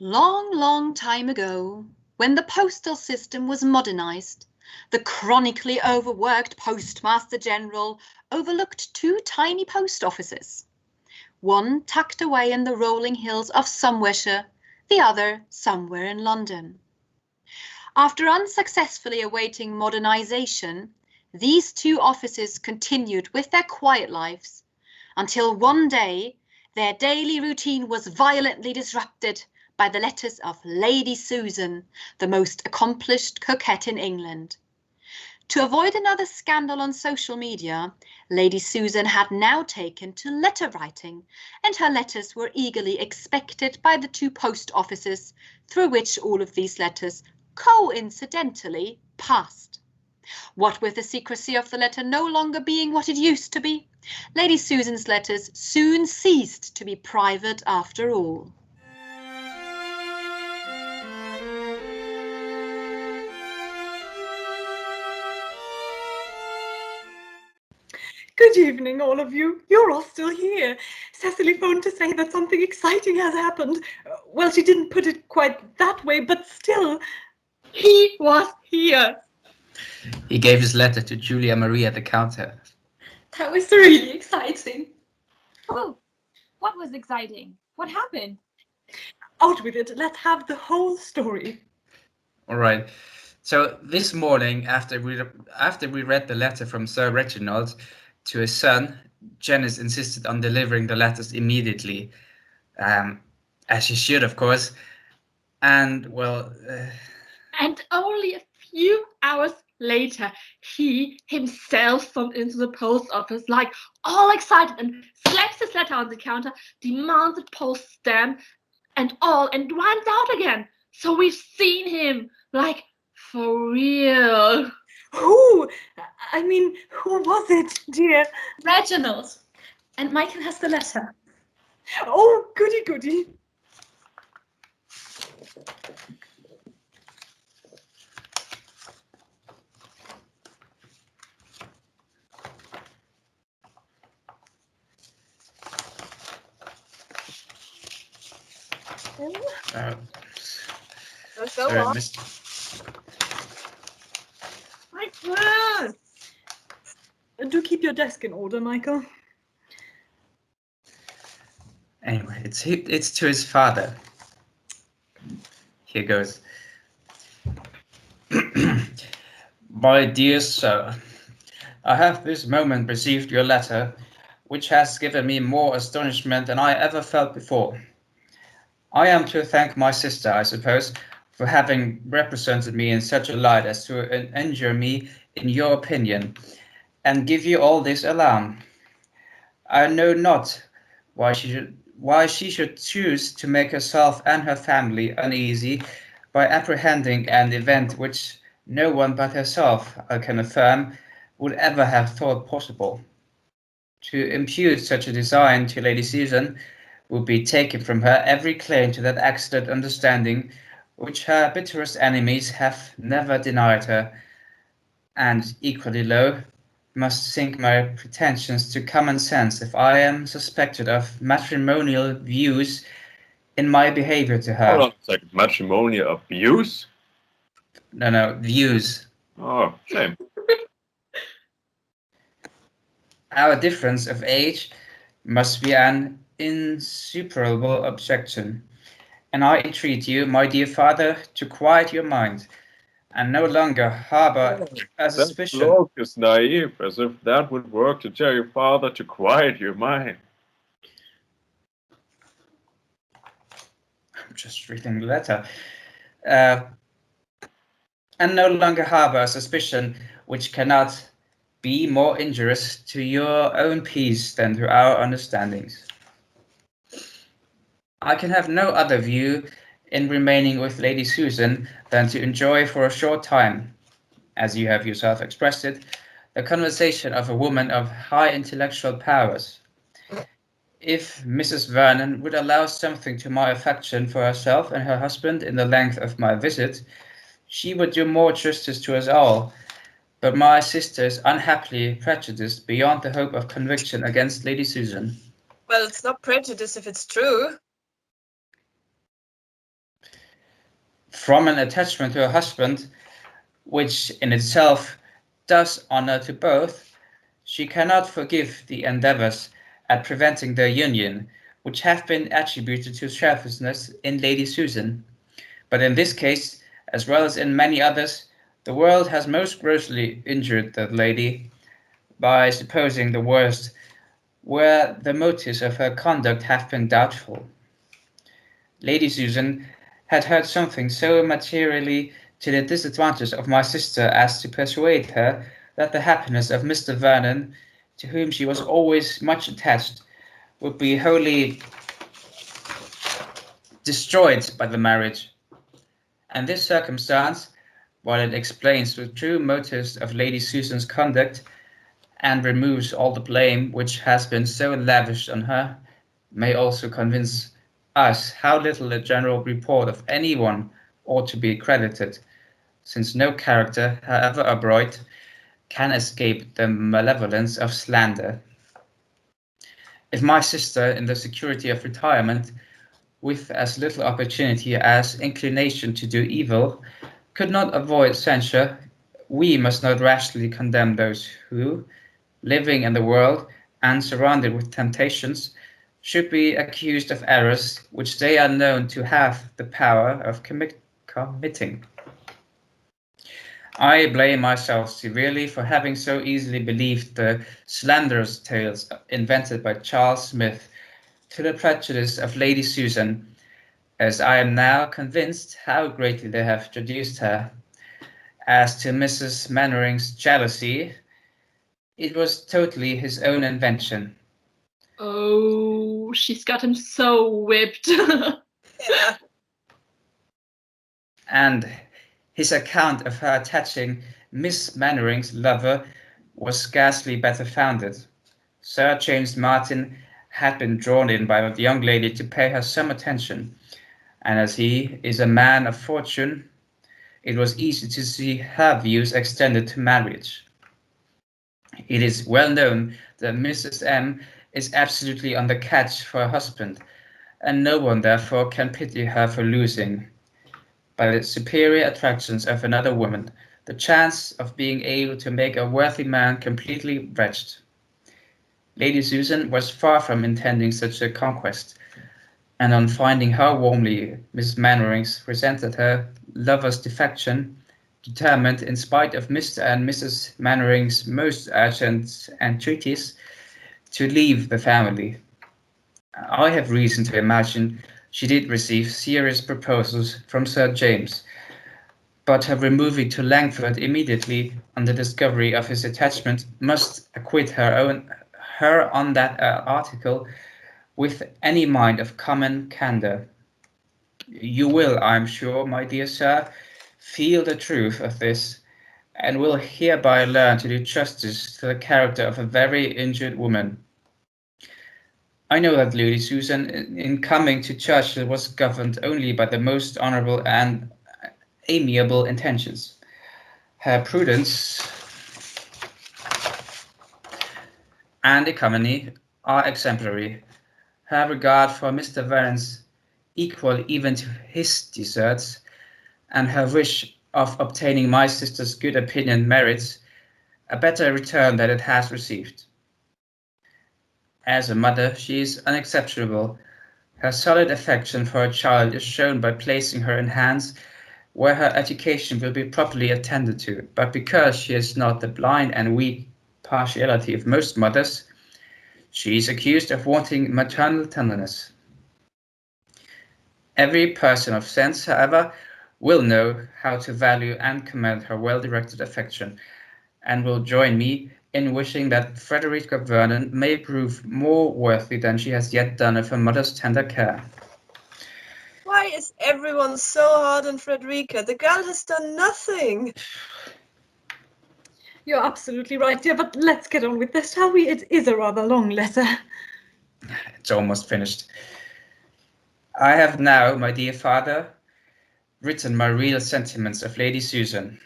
Long, long time ago, when the postal system was modernized, the chronically overworked Postmaster General overlooked two tiny post offices. One tucked away in the rolling hills of Somersetshire, the other somewhere in London. After unsuccessfully awaiting modernization, these two offices continued with their quiet lives until one day their daily routine was violently disrupted by the letters of Lady Susan, the most accomplished coquette in England. To avoid another scandal on social media, Lady Susan had now taken to letter writing, and her letters were eagerly expected by the two post offices through which all of these letters coincidentally passed. What with the secrecy of the letter no longer being what it used to be, Lady Susan's letters soon ceased to be private after all. Good evening, all of you. You're all still here. Cecily phoned to say that something exciting has happened. Well, she didn't put it quite that way, but still, he was here. He gave his letter to Julia Marie at the counter. That was really exciting. Oh, what was exciting? What happened? Out with it. Let's have the whole story. All right. So this morning, after we read the letter from Sir Reginald to his son, Janice insisted on delivering the letters immediately, as she should, of course. And well, And only a few hours later, he himself stormed into the post office, like all excited, and slaps his letter on the counter, demands a post stamp and all, and runs out again. So we've seen him, like, for real. Who? I mean, who was it, dear? Reginald. And Michael has the letter. Oh, goody, goody. sorry, Mr. Michael! Do keep your desk in order, Michael. Anyway, it's to his father. Here goes. My dear sir, I have this moment received your letter, which has given me more astonishment than I ever felt before. I am to thank my sister, I suppose, for having represented me in such a light as to injure me in your opinion, and give you all this alarm. I know not why she should choose to make herself and her family uneasy by apprehending an event which no one but herself, I can affirm, would ever have thought possible. To impute such a design to Lady Susan would be taking from her every claim to that excellent understanding which her bitterest enemies have never denied her, and equally low must sink my pretensions to common sense if I am suspected of matrimonial views in my behavior to her. Hold on a second. Matrimonial abuse? No, views. Oh, shame. Our difference of age must be an insuperable objection, and I entreat you, my dear father, to quiet your mind, and no longer harbor a suspicion. That bloke is naive, as if that would work to tell your father to quiet your mind. I'm just reading the letter. And no longer harbor a suspicion which cannot be more injurious to your own peace than to our understandings. I can have no other view in remaining with Lady Susan than to enjoy for a short time, as you have yourself expressed it, the conversation of a woman of high intellectual powers. If Mrs. Vernon would allow something to my affection for herself and her husband in the length of my visit, she would do more justice to us all. But my sister is unhappily prejudiced beyond the hope of conviction against Lady Susan. Well, it's not prejudice if it's true. From an attachment to her husband, which in itself does honor to both, she cannot forgive the endeavors at preventing their union, which have been attributed to selfishness in Lady Susan. But in this case, as well as in many others, the world has most grossly injured that lady by supposing the worst where the motives of her conduct have been doubtful. Lady Susan had heard something so materially to the disadvantage of my sister as to persuade her that the happiness of Mr. Vernon, to whom she was always much attached, would be wholly destroyed by the marriage. And this circumstance, while it explains the true motives of Lady Susan's conduct and removes all the blame which has been so lavished on her, may also convince us how little a general report of anyone ought to be credited, since no character, however adroit, can escape the malevolence of slander. If my sister, in the security of retirement, with as little opportunity as inclination to do evil, could not avoid censure, we must not rashly condemn those who, living in the world and surrounded with temptations, should be accused of errors which they are known to have the power of committing. I blame myself severely for having so easily believed the slanderous tales invented by Charles Smith to the prejudice of Lady Susan, as I am now convinced how greatly they have traduced her. As to Mrs. Mannering's jealousy, it was totally his own invention. Oh, she's got him so whipped. Yeah. And his account of her attaching Miss Mannering's lover was scarcely better founded. Sir James Martin had been drawn in by the young lady to pay her some attention, and as he is a man of fortune, it was easy to see her views extended to marriage. It is well known that Mrs. M is absolutely on the catch for a husband, and no one therefore can pity her for losing, by the superior attractions of another woman, the chance of being able to make a worthy man completely wretched. Lady Susan was far from intending such a conquest, and on finding how warmly Miss Mannering resented her lover's defection, determined, in spite of Mr. and Mrs. Mannering's most urgent entreaties, to leave the family. I have reason to imagine she did receive serious proposals from Sir James, but her removing to Langford immediately on the discovery of his attachment must acquit her on that article with any mind of common candour. You will, I am sure, my dear sir, feel the truth of this, and will hereby learn to do justice to the character of a very injured woman. I know that Lady Susan, in coming to Churchill, was governed only by the most honourable and amiable intentions. Her prudence and economy are exemplary. Her regard for Mr. Vernon's equal even to his deserts, and her wish of obtaining my sister's good opinion merits a better return than it has received. As a mother, she is unexceptionable. Her solid affection for her child is shown by placing her in hands where her education will be properly attended to, but because she has not the blind and weak partiality of most mothers, she is accused of wanting maternal tenderness. Every person of sense, however, will know how to value and commend her well-directed affection, and will join me in wishing that Frederica Vernon may prove more worthy than she has yet done of her mother's tender care. Why is everyone so hard on Frederica? The girl has done nothing. You're absolutely right, dear, but let's get on with this, shall we? It is a rather long letter. It's almost finished. I have now, my dear father, written my real sentiments of Lady Susan.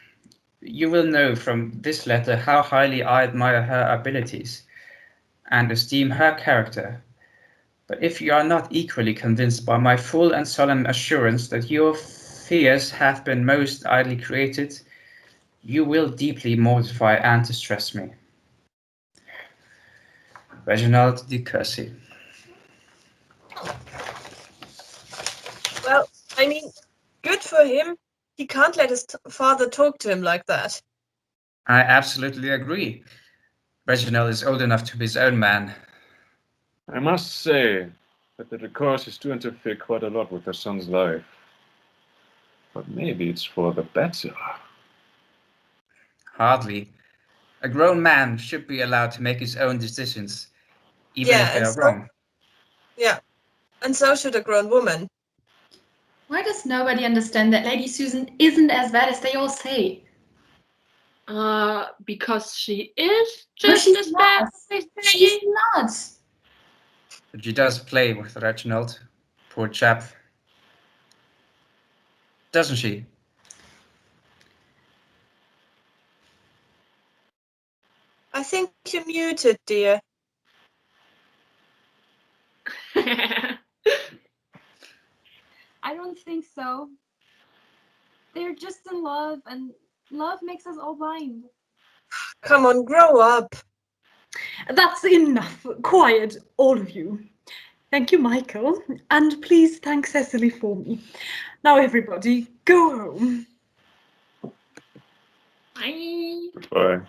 You will know from this letter how highly I admire her abilities and esteem her character. But if you are not equally convinced by my full and solemn assurance that your fears have been most idly created, you will deeply mortify and distress me. Reginald de Courcy. Well, I mean, good for him. He can't let his father talk to him like that. I absolutely agree. Reginald is old enough to be his own man. I must say that the de Courcys do interfere quite a lot with their son's life. But maybe it's for the better. Hardly. A grown man should be allowed to make his own decisions, even if they are wrong. Yeah, and so should a grown woman. Why does nobody understand that Lady Susan isn't as bad as they all say? Because she is No, just she's as bad not. as they say. She's not. But she does play with Reginald. Poor chap. Doesn't she? I think you're muted, dear. I don't think so. They're just in love, and love makes us all blind. Come on, grow up. That's enough. Quiet, all of you. Thank you, Michael. And please thank Cecily for me. Now, everybody, go home. Bye. Goodbye.